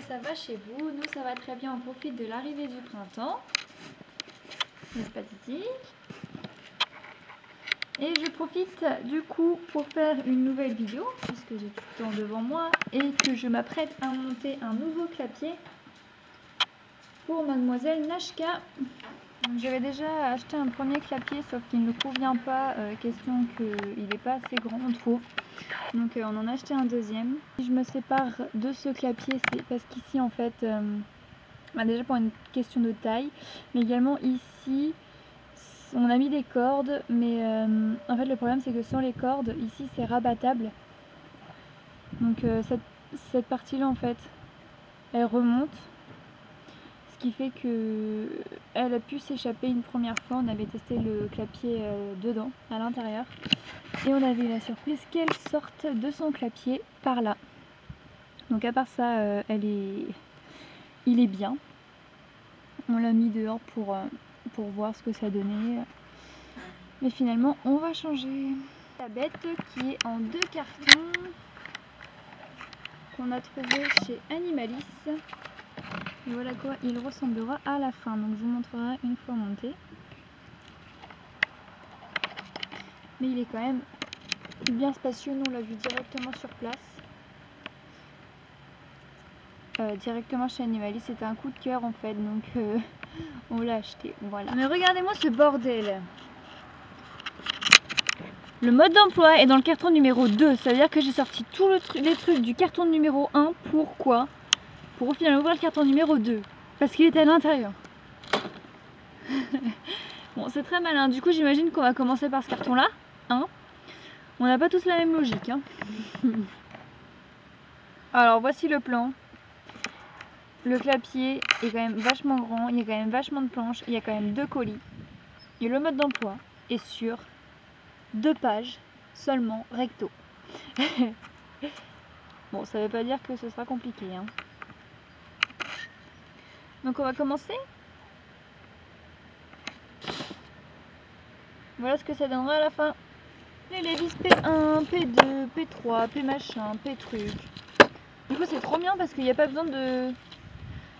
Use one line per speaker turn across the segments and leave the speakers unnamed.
ça va chez vous? Nous ça va très bien, on profite de l'arrivée du printemps. N'est-ce pas Titi? Et je profite du coup pour faire une nouvelle vidéo, puisque j'ai tout le temps devant moi, et que je m'apprête à monter un nouveau clapier pour mademoiselle Nashka. J'avais déjà acheté un premier clapier, sauf qu'il ne nous convient pas, question qu'il n'est pas assez grand, on trouve. Donc on en a acheté un deuxième. Si je me sépare de ce clapier, c'est parce qu'ici en fait, déjà pour une question de taille, mais également ici, on a mis des cordes, mais en fait le problème c'est que sans les cordes, ici c'est rabattable. Donc cette partie-là en fait, elle remonte. Ce qui fait que elle a pu s'échapper une première fois. On avait testé le clapier dedans, à l'intérieur. Et on avait eu la surprise qu'elle sorte de son clapier par là. Donc à part ça, il est bien. On l'a mis dehors pour voir ce que ça donnait. Mais finalement, on va changer. La bête qui est en 2 cartons qu'on a trouvé chez Animalis. Et voilà quoi il ressemblera à la fin. Donc je vous montrerai une fois monté. Mais il est quand même bien spacieux. Nous on l'a vu directement sur place. Directement chez Animalis. C'était un coup de cœur en fait. Donc on l'a acheté. Voilà. Mais regardez-moi ce bordel. Le mode d'emploi est dans le carton numéro 2. Ça veut dire que j'ai sorti tous les trucs du carton numéro 1. Pourquoi? Pour au final ouvrir le carton numéro 2. Parce qu'il était à l'intérieur. Bon, c'est très malin. Du coup, j'imagine qu'on va commencer par ce carton-là. Hein, on n'a pas tous la même logique. Hein. Alors, voici le plan. Le clapier est quand même vachement grand. Il y a quand même vachement de planches. Il y a quand même 2 colis. Et le mode d'emploi est sur 2 pages seulement recto. Bon, ça veut pas dire que ce sera compliqué. Hein. Donc, on va commencer. Voilà ce que ça donnera à la fin. Les vis P1, P2, P3, P machin, P truc. Du coup c'est trop bien parce qu'il n'y a pas besoin de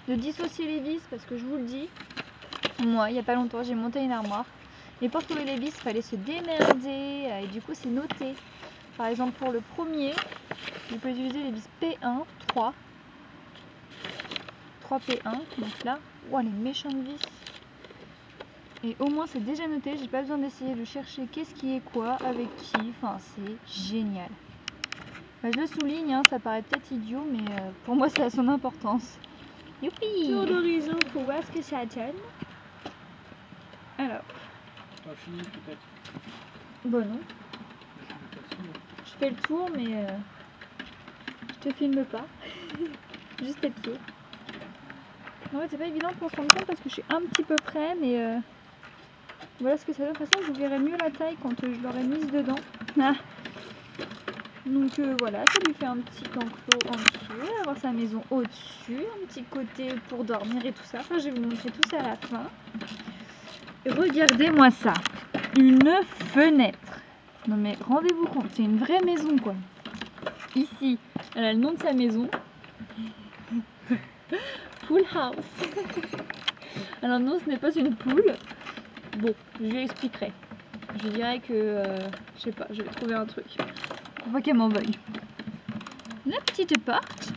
dissocier les vis, parce que je vous le dis, moi il n'y a pas longtemps j'ai monté une armoire et pour trouver les vis il fallait se démerder et du coup c'est noté. Par exemple pour le premier, vous pouvez utiliser les vis P1, 3 P1, donc là, wow, les méchantes vis. Et au moins c'est déjà noté, j'ai pas besoin d'essayer de chercher qu'est-ce qui est quoi, avec qui, enfin c'est génial. Enfin, je le souligne, hein, ça paraît peut-être idiot, mais pour moi ça a son importance. Youpi! Tour d'horizon pour voir ce que ça donne. Alors.
Pas fini peut-être.
Bon non. Je fais le tour, mais je te filme pas. Juste tes pieds. En fait c'est pas évident pour se rendre compte parce que je suis un petit peu près, mais voilà ce que ça donne. De toute façon je vous verrai mieux la taille quand je l'aurai mise dedans. Ah. Donc voilà, ça lui fait un petit enclos en dessous, il va avoir sa maison au-dessus, un petit côté pour dormir et tout ça. Enfin, je vais vous montrer tout ça à la fin. Et regardez-moi ça, une fenêtre. Non mais rendez-vous compte, c'est une vraie maison quoi. Ici, elle a le nom de sa maison. Pool House. Alors non, ce n'est pas une poule. Bon, je lui expliquerai. Je dirais que, je sais pas, je vais trouver un truc. Faut pas qu'elle m'en veuille. La petite porte.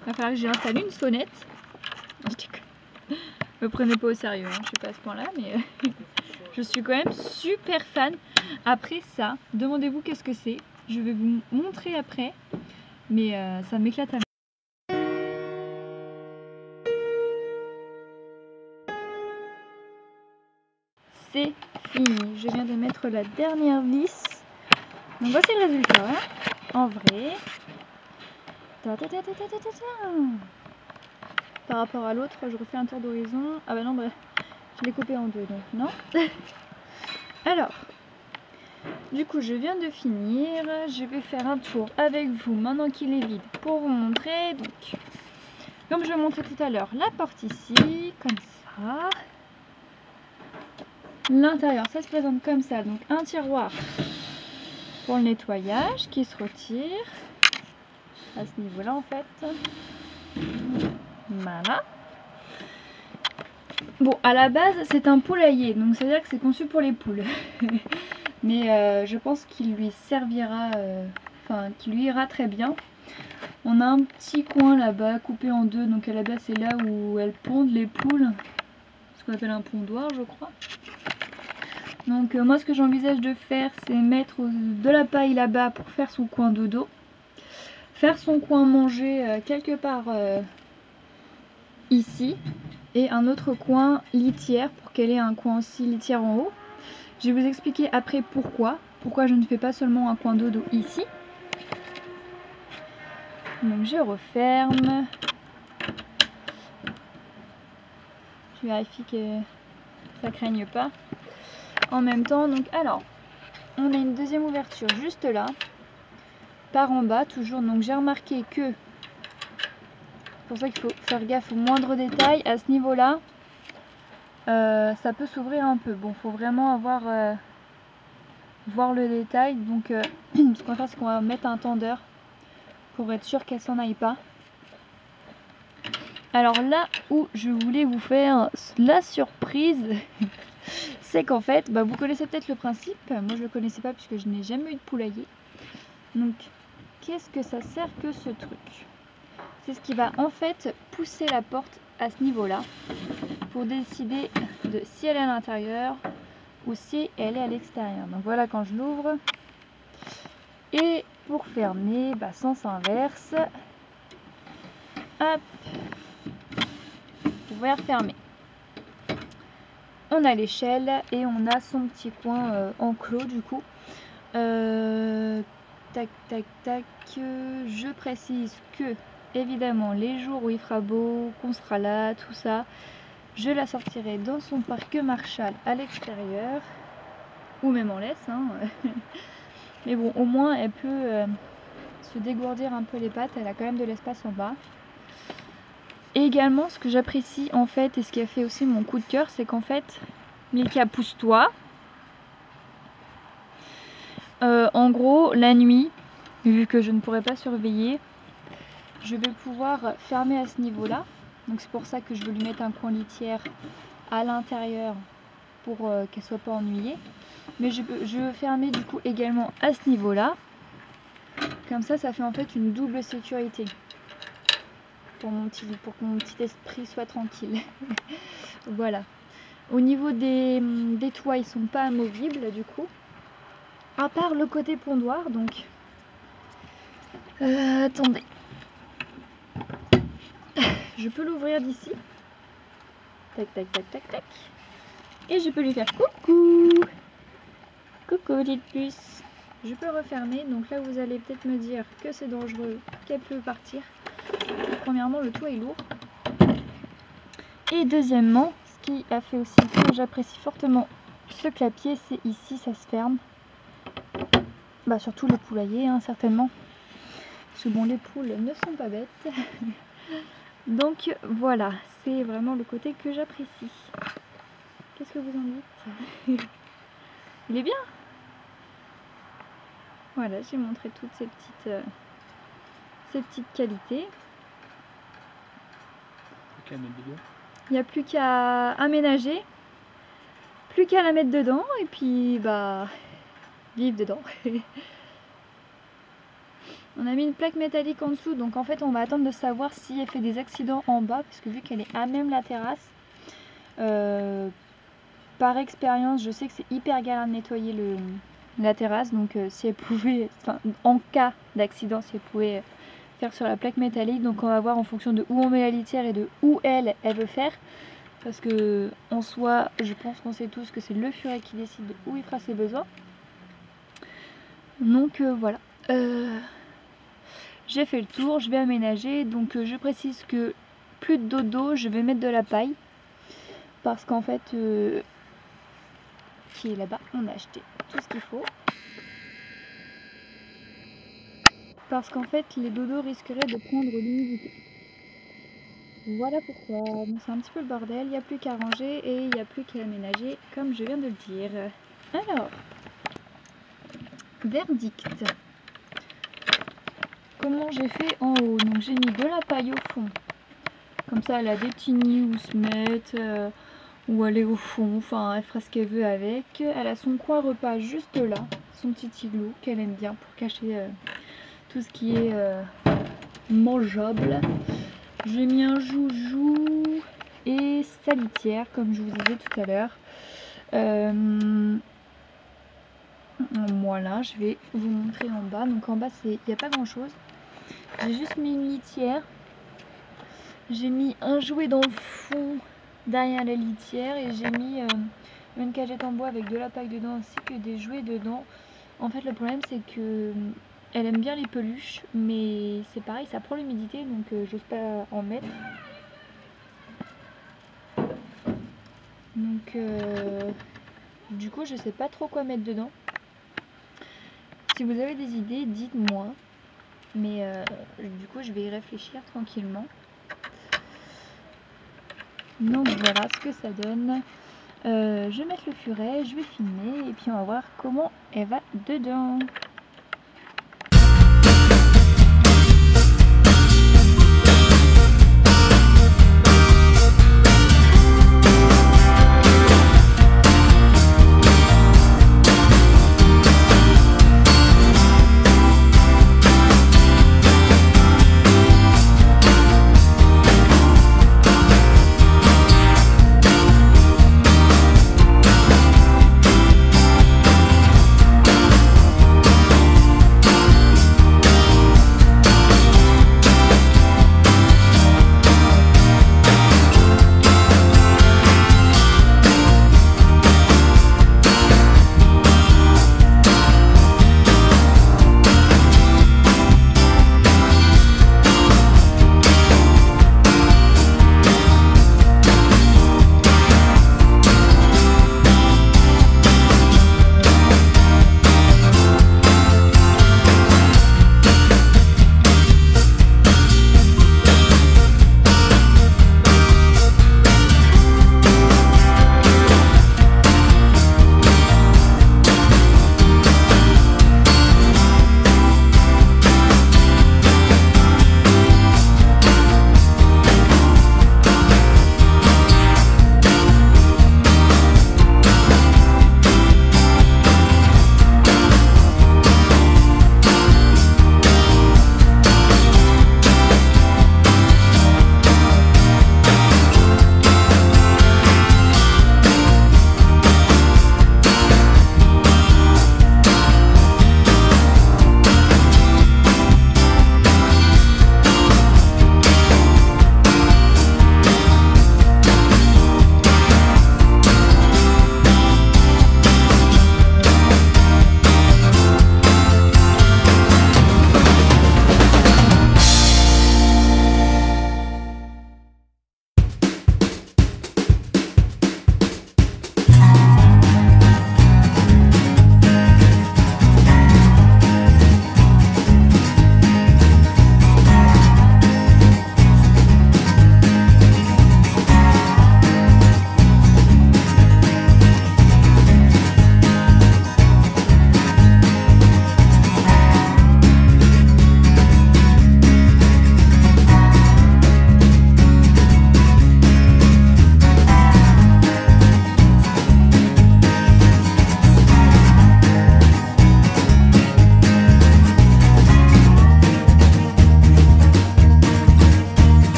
Il va falloir que j'ai installé une sonnette. Non, je déconne. Me prenez pas au sérieux, hein. Je suis pas à ce point là, mais je suis quand même super fan. Après ça, demandez-vous qu'est-ce que c'est. Je vais vous montrer après, mais ça m'éclate à moi. C'est fini. Je viens de mettre la dernière vis. Donc voici le résultat. Hein. En vrai. Par rapport à l'autre, je refais un tour d'horizon. Ah bah non, bref, je l'ai coupé en 2, donc non. Alors, du coup, je viens de finir. Je vais faire un tour avec vous maintenant qu'il est vide pour vous montrer. Donc, comme je vous montrais tout à l'heure, la porte ici, comme ça. L'intérieur, ça se présente comme ça. Donc, un tiroir pour le nettoyage qui se retire à ce niveau-là en fait. Voilà. Bon, à la base, c'est un poulailler, donc ça veut dire que c'est conçu pour les poules. Mais je pense qu'il lui servira, qu'il lui ira très bien. On a un petit coin là-bas, coupé en deux, donc à la base, c'est là où elles pondent les poules. Ce qu'on appelle un pondoir, je crois. Donc moi, ce que j'envisage de faire, c'est mettre de la paille là-bas pour faire son coin dodo. Faire son coin manger quelque part ici. Et un autre coin litière pour qu'elle ait un coin aussi litière en haut. Je vais vous expliquer après pourquoi je ne fais pas seulement un coin dodo ici. Donc je referme. Je vérifie que ça craigne pas. En même temps, donc alors, on a une deuxième ouverture juste là, par en bas toujours. Donc j'ai remarqué que c'est pour ça qu'il faut faire gaffe aux moindres détails. À ce niveau-là, ça peut s'ouvrir un peu. Bon, faut vraiment voir le détail. Donc, ce qu'on va faire, c'est qu'on va mettre un tendeur pour être sûr qu'elle s'en aille pas. Alors là où je voulais vous faire la surprise, c'est qu'en fait, vous connaissez peut-être le principe. Moi, je le connaissais pas puisque je n'ai jamais eu de poulailler. Donc, qu'est-ce que ça sert que ce truc ? C'est ce qui va en fait pousser la porte à ce niveau-là pour décider de si elle est à l'intérieur ou si elle est à l'extérieur. Donc voilà quand je l'ouvre. Et pour fermer, sens inverse. Hop. Ouvert, fermé. On a l'échelle et on a son petit coin enclos du coup. Tac, tac, tac. Je précise que évidemment, les jours où il fera beau, qu'on sera là, tout ça, je la sortirai dans son parc Marshall à l'extérieur, ou même en laisse. Mais bon, au moins, elle peut se dégourdir un peu les pattes, elle a quand même de l'espace en bas. Et également, ce que j'apprécie en fait, et ce qui a fait aussi mon coup de cœur, c'est qu'en fait, Milka, pousse-toi. En gros, la nuit, vu que je ne pourrai pas surveiller, je vais pouvoir fermer à ce niveau-là. Donc c'est pour ça que je veux lui mettre un coin litière à l'intérieur pour qu'elle soit pas ennuyée. Mais je veux fermer du coup également à ce niveau-là. Comme ça fait en fait une double sécurité. Pour que mon petit esprit soit tranquille. Voilà. Au niveau des toits, ils sont pas amovibles du coup. À part le côté pondoir, donc. Attendez. Je peux l'ouvrir d'ici. Tac, tac, tac, tac, tac. Et je peux lui faire coucou. Coucou, petite puce. Je peux refermer. Donc là, vous allez peut-être me dire que c'est dangereux, qu'elle peut partir. Premièrement, le toit est lourd. Et deuxièmement, ce qui a fait aussi que j'apprécie fortement ce clapier, c'est ici, ça se ferme. Surtout les poulaillers, certainement. Parce que bon, les poules ne sont pas bêtes. Donc voilà, c'est vraiment le côté que j'apprécie. Qu'est-ce que vous en dites? Il est bien. Voilà, j'ai montré toutes ces petites qualités.
Il
n'y a plus qu'à aménager, plus qu'à la mettre dedans et puis vivre dedans. On a mis une plaque métallique en dessous, donc en fait on va attendre de savoir si elle fait des accidents en bas, parce que vu qu'elle est à même la terrasse, par expérience je sais que c'est hyper galère de nettoyer la terrasse, donc si elle pouvait, en cas d'accident, si elle pouvait faire sur la plaque métallique, donc on va voir en fonction de où on met la litière et de où elle veut faire, parce que en soi je pense qu'on sait tous que c'est le furet qui décide de où il fera ses besoins. Donc voilà. J'ai fait le tour, je vais aménager, donc je précise que plus de dodo, je vais mettre de la paille, parce qu'en fait, qui est là-bas, on a acheté tout ce qu'il faut, parce qu'en fait, les dodos risqueraient de prendre l'humidité. Voilà pourquoi, c'est un petit peu le bordel, il n'y a plus qu'à ranger et il n'y a plus qu'à aménager, comme je viens de le dire. Alors, verdict. Comment j'ai fait en haut? Donc j'ai mis de la paille au fond, Comme ça, elle a des petits nids où se mettre, où aller au fond. Enfin, elle fera ce qu'elle veut avec. Elle a son coin repas juste là, son petit igloo qu'elle aime bien pour cacher tout ce qui est mangeable. J'ai mis un joujou et sa litière, comme je vous disais tout à l'heure. Voilà, je vais vous montrer en bas. Donc en bas, il n'y a pas grand chose. J'ai juste mis une litière. J'ai mis un jouet dans le fond derrière la litière et j'ai mis une cagette en bois avec de la paille dedans ainsi que des jouets dedans. En fait, le problème c'est que elle aime bien les peluches, mais c'est pareil, ça prend l'humidité, donc j'ose pas en mettre. Donc du coup, je sais pas trop quoi mettre dedans. Si vous avez des idées, dites-moi. Mais du coup, je vais y réfléchir tranquillement. Donc voilà ce que ça donne. Je vais mettre le furet, je vais filmer et puis on va voir comment elle va dedans.